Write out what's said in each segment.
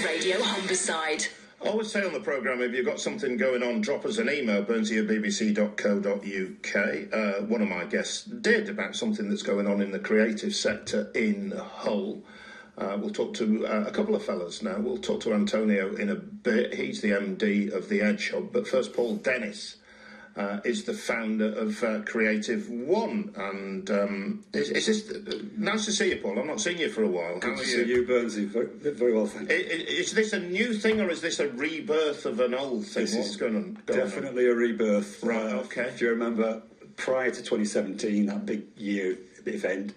Radio Humberside. I always say on the programme, if you've got something going on, drop us an email, burnsy@bbc.co.uk. One of my guests did about something that's going on in the creative sector in Hull. We'll talk to a couple of fellas now. We'll talk to Antonio in a bit. He's the MD of the Edge Hub. But first, Paul Dennis is the founder of Creative One. And it's just nice to see you, Paul. I've not seen you for a while. Good to see you, Burnsy. Very well, thank you. Is this a new thing or is this a rebirth of an old thing? What's going on? Definitely a rebirth. Right, okay. If you remember, prior to 2017, that big year event,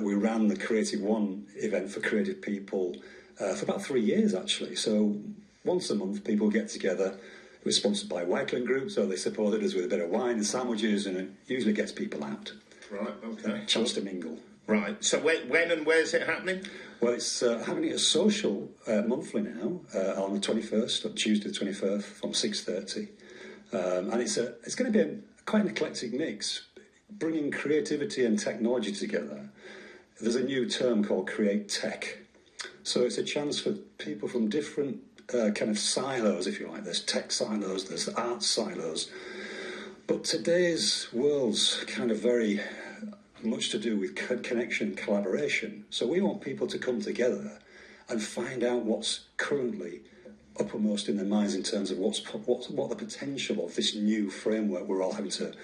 we ran the Creative One event for creative people for about 3 years, actually. So once a month, people get together. It was sponsored by Wakeling Group, so they supported us with a bit of wine and sandwiches, and it usually gets people out. Right, okay. Chance to mingle. Right, so when and where's it happening? Well, it's happening at Social monthly now, on the 21st, on Tuesday the 21st, from 6:30. And it's going to be quite an eclectic mix, bringing creativity and technology together. There's a new term called Create Tech. So it's a chance for people from different kind of silos, if you like. There's tech silos, there's art silos. But today's world's kind of very much to do with connection and collaboration. So we want people to come together and find out what's currently uppermost in their minds in terms of what the potential of this new framework we're all having to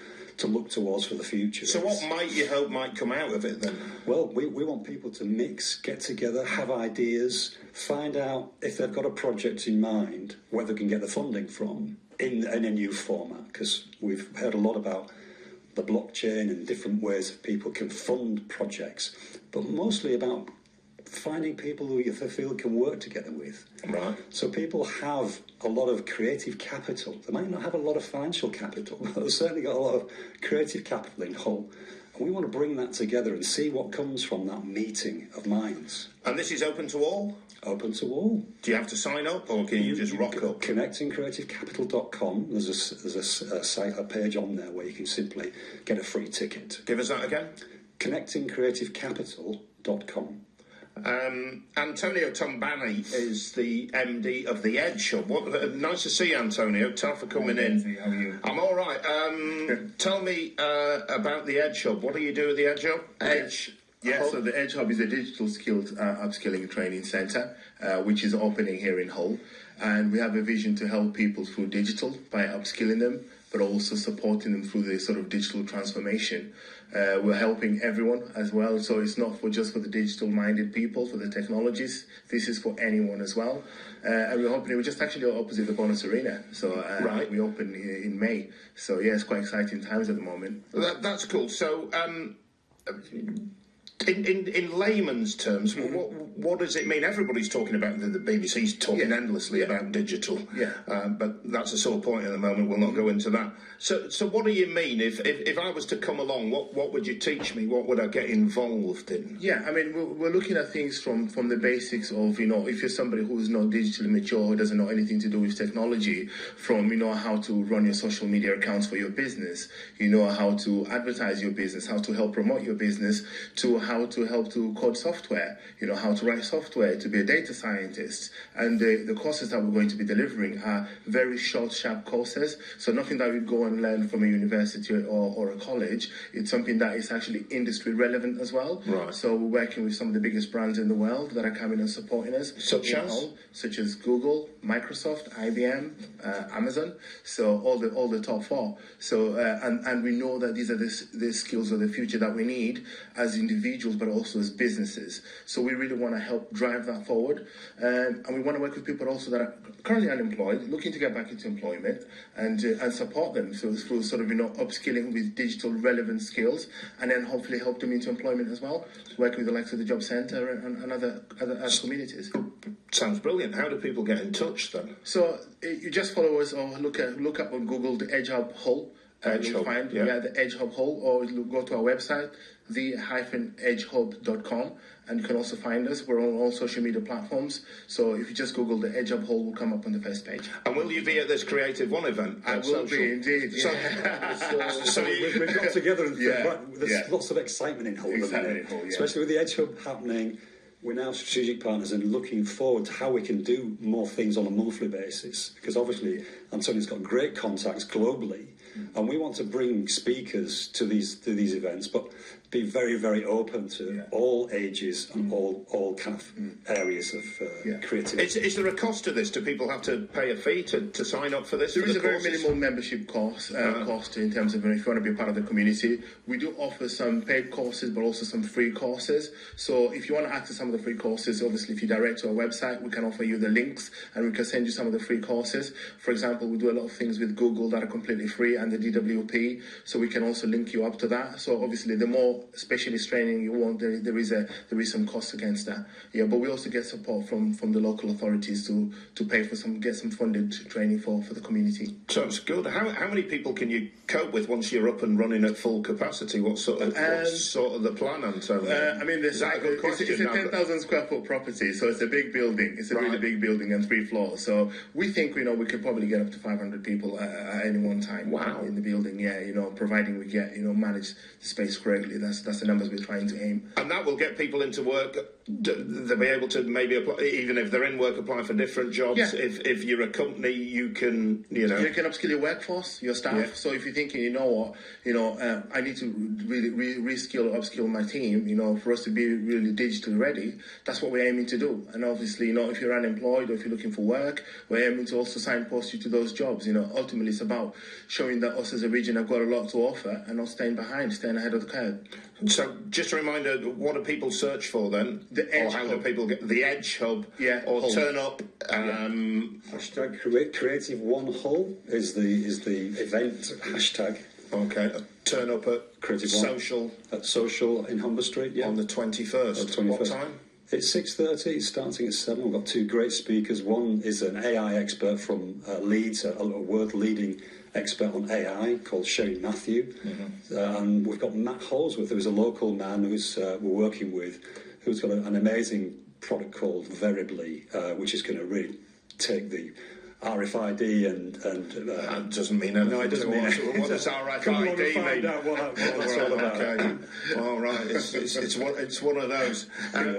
look towards for the future. So what might you hope might come out of it then? Well, we want people to mix, get together, have ideas, find out if they've got a project in mind, where they can get the funding from in a new format, because we've heard a lot about the blockchain and different ways people can fund projects, but mostly about finding people who you feel can work together with. Right. So people have a lot of creative capital. They might not have a lot of financial capital, but they've certainly got a lot of creative capital in Hull. And we want to bring that together and see what comes from that meeting of minds. And this is open to all? Open to all. Do you have to sign up, or can you just rock up? Connectingcreativecapital.com. There's a site, a page on there where you can simply get a free ticket. Give us that again. Connectingcreativecapital.com. Antonio Tombanane is the MD of the Edge Hub. Nice to see you, Antonio. Tell for coming in. How are you? I'm all right. Tell me about the Edge Hub. What do you do at the Edge Hub? So the Edge Hub is a digital skills upskilling training centre, which is opening here in Hull. And we have a vision to help people through digital by upskilling them, but also supporting them through the sort of digital transformation. We're helping everyone as well, so it's not just for the digital-minded people, for the technologists. This is for anyone as well. And we're just actually opposite the Bonus Arena, so right. We open in May. So yeah, it's quite exciting times at the moment. That's cool. So, in layman's terms, what does it mean? Everybody's talking about the BBC's talking endlessly about digital. Yeah. But that's a sore point at the moment. We'll not go into that. So what do you mean? If I was to come along, what would you teach me? What would I get involved in? Yeah, I mean, we're looking at things from the basics of, if you're somebody who's not digitally mature, who doesn't know anything to do with technology, from, how to run your social media accounts for your business, how to advertise your business, how to help promote your business, to how to help to code software, how to write software, to be a data scientist. And the courses that we're going to be delivering are very short, sharp courses. So nothing that we go and learn from a university or a college. It's something that is actually industry relevant as well. Right. So we're working with some of the biggest brands in the world that are coming and supporting us. Such as Google, Microsoft, IBM, Amazon. So all the top four. So and we know that these are the skills of the future that we need as individuals, but also as businesses. So we really want to help drive that forward. And we want to work with people also that are currently unemployed, looking to get back into employment, and support them through sort of, upskilling with digital relevant skills, and then hopefully help them into employment as well, working with the likes of the Job Centre and other communities. Sounds brilliant. How do people get in touch then? So you just follow us or look up on Google the Edge Hub Hull. You'll find the Edge Hub Hull, or go to our website, the-edgehub.com, and you can also find us. We're on all social media platforms. So if you just Google the Edge Hub Hull, we'll come up on the first page. And will you be at this Creative One event? I will be, indeed. Yeah. So we've got together and there's lots of excitement in Hull, especially with the Edge Hub happening. we're now strategic partners and looking forward to how we can do more things on a monthly basis, because obviously Antonio's got great contacts globally, and we want to bring speakers to these events, but be very, very open to all ages and all kind of areas of creativity. Is there a cost to this? Do people have to pay a fee to sign up for this? There is a very minimal membership cost in terms of if you want to be a part of the community. We do offer some paid courses, but also some free courses. So if you want to access some of the free courses, obviously if you direct to our website, we can offer you the links and we can send you some of the free courses. For example, we do a lot of things with Google that are completely free and the DWP, so we can also link you up to that. So obviously the more specialist training you want, there is some cost against that. Yeah, but we also get support from the local authorities to pay for get some funded training for the community. So it's good. How many people can you cope with once you're up and running at full capacity? What's sort of the plan, Antonio? I mean, it's a 10,000 square foot property, so it's a big building. It's a really big building and 3 floors. So we think we could probably get up to 500 people at any one time. Wow. In the building, providing we get manage the space correctly. That's the numbers we're trying to aim. And that will get people into work. They'll be able to maybe apply, even if they're in work, apply for different jobs. Yeah. If you're a company, you can you can upskill your workforce, your staff. Yeah. So if you're thinking, I need to really reskill or upskill my team, for us to be really digitally ready, that's what we're aiming to do. And obviously, if you're unemployed or if you're looking for work, we're aiming to also signpost you to those jobs. Ultimately, it's about showing that us as a region have got a lot to offer and not staying behind, staying ahead of the curve. So, just a reminder, what do people search for then? The Edge Hub. Do people get the Edge Hub? Yeah. Or Hull. Turn Up. Hashtag Creative One Hull is the event hashtag. Okay. Turn Up at Creative Social. At Social in Humber Street, On the 21st. What time? It's 6:30. It's starting at 7. We've got 2 great speakers. One is an AI expert from Leeds, a world-leading expert on AI called Sherry Matthew. Mm-hmm. And we've got Matt Holsworth, who's a local man who's we're working with, who's got an amazing product called Veribly, which is going to really take the RFID and that doesn't mean anything. No, it doesn't mean anything. What does RFID Come on and mean? find out what that's all about. Okay. All right. It's one of those.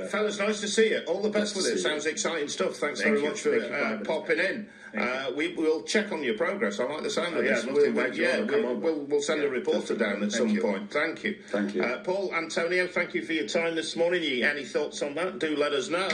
Fellas, nice to see you. All the best with it. Sounds exciting stuff. Thanks very much for popping in. We'll check on your progress. I like the sound of this. We'll send a reporter down at some point. Thank you. Thank you. Paul, Antonio, thank you for your time this morning. Any thoughts on that? Do let us know.